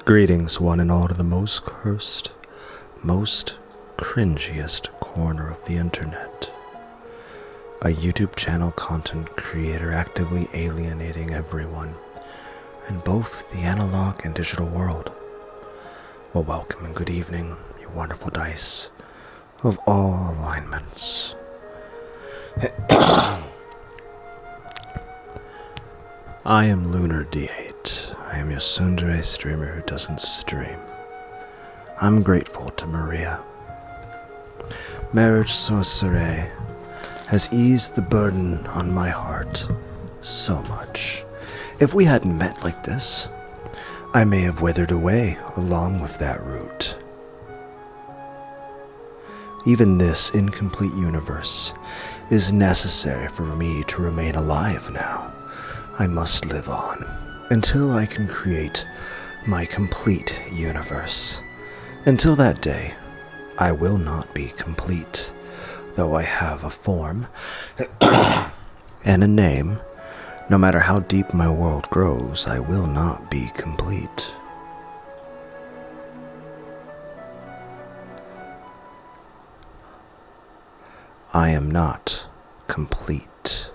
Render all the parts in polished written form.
Greetings, one and all, to the most cursed, most cringiest corner of the internet. A YouTube channel content creator actively alienating everyone in both the analog and digital world. Well, welcome and good evening, you wonderful dice of all alignments. I am Lunar D8. I am your tsundere streamer who doesn't stream. I'm grateful to Maria. Marriage sorcery has eased the burden on my heart so much. If we hadn't met like this, I may have withered away along with that root. Even this incomplete universe is necessary for me to remain alive now. I must live on until I can create my complete universe. Until that day, I will not be complete, though I have a form and a name. No matter how deep my world grows, I will not be complete. I am not complete.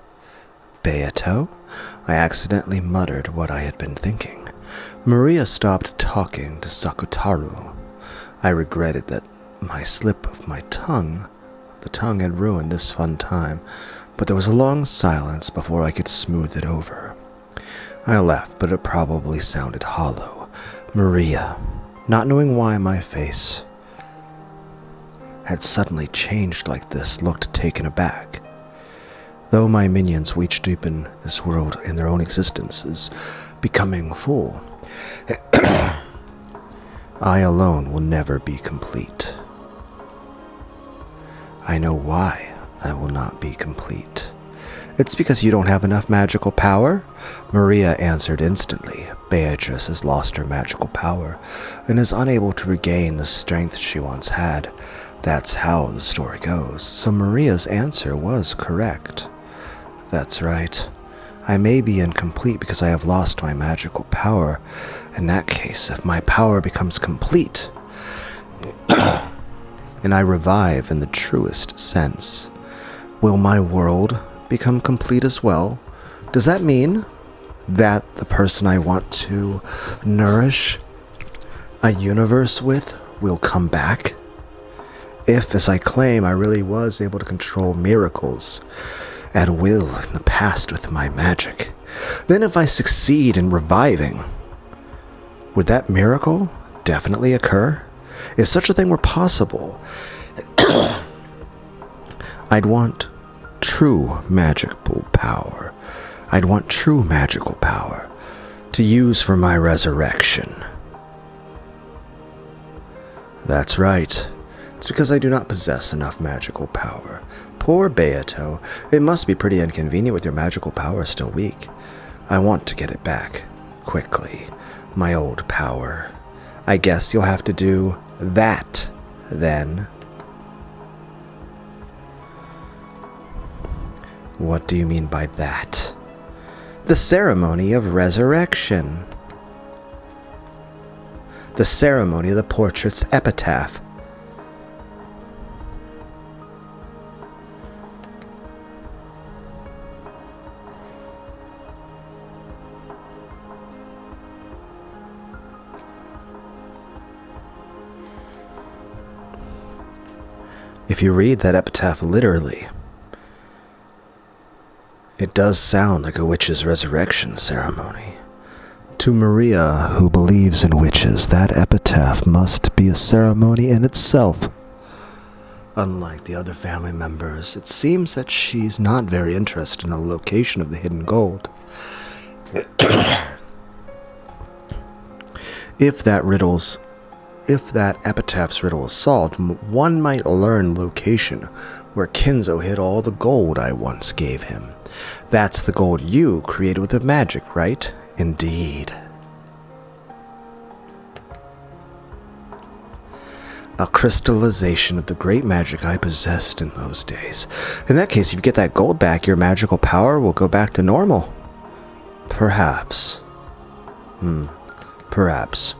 Beato? I accidentally muttered what I had been thinking. Maria stopped talking to Sakutaru. I regretted that my slip of my tongue, the tongue had ruined this fun time, but there was a long silence before I could smooth it over. I laughed, but it probably sounded hollow. Maria, not knowing why my face had suddenly changed like this, looked taken aback. Though my minions reach deep in this world in their own existences, becoming full, I alone will never be complete. I know why I will not be complete. It's because you don't have enough magical power? Maria answered instantly. Beatrice has lost her magical power and is unable to regain the strength she once had. That's how the story goes. So Maria's answer was correct. That's right. I may be incomplete because I have lost my magical power. In that case, if my power becomes complete, and I revive in the truest sense, will my world become complete as well? Does that mean that the person I want to nourish a universe with will come back? If, as I claim, I really was able to control miracles at will in the past with my magic, then if I succeed in reviving, would that miracle definitely occur? If such a thing were possible, I'd want true magical power. I'd want true magical power to use for my resurrection. That's right. It's because I do not possess enough magical power. Poor Beato, it must be pretty inconvenient with your magical power still weak. I want to get it back, quickly. My old power. I guess you'll have to do that, then. What do you mean by that? The ceremony of resurrection. The ceremony of the portrait's epitaph. If you read that epitaph literally, it does sound like a witch's resurrection ceremony. To Maria, who believes in witches, that epitaph must be a ceremony in itself. Unlike the other family members, it seems that she's not very interested in the location of the hidden gold. If that epitaph's riddle is solved, one might learn location where Kinzo hid all the gold I once gave him. That's the gold you created with the magic, right? Indeed. A crystallization of the great magic I possessed in those days. In that case, if you get that gold back, your magical power will go back to normal. Perhaps. Perhaps.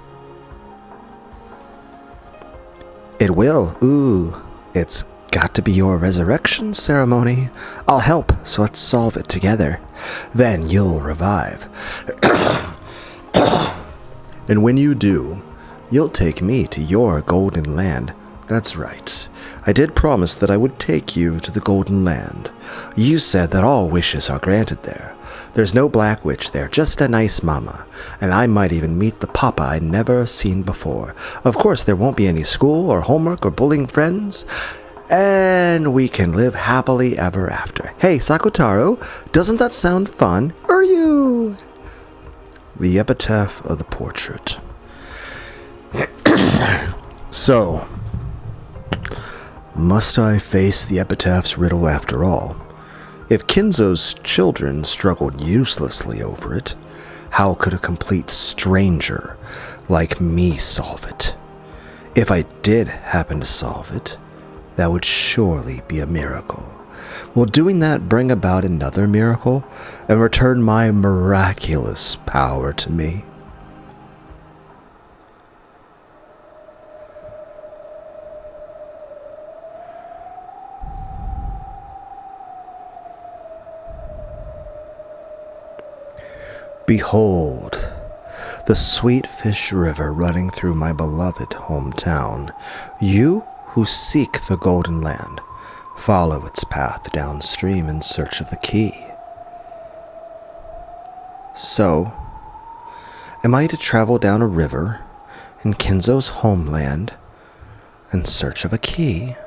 It will. Ooh, it's got to be your resurrection ceremony. I'll help, so let's solve it together. Then you'll revive. And when you do, you'll take me to your golden land. That's right. I did promise that I would take you to the golden land. You said that all wishes are granted there. There's no black witch there, just a nice mama. And I might even meet the papa I'd never seen before. Of course, there won't be any school or homework or bullying friends. And we can live happily ever after. Hey, Sakutaro, doesn't that sound fun? Are you? The epitaph of the portrait. So, must I face the epitaph's riddle after all? If Kinzo's children struggled uselessly over it, how could a complete stranger like me solve it? If I did happen to solve it, that would surely be a miracle. Will doing that bring about another miracle and return my miraculous power to me? Behold, the sweet fish river running through my beloved hometown. You who seek the golden land, follow its path downstream in search of the key. So, am I to travel down a river in Kinzo's homeland in search of a key?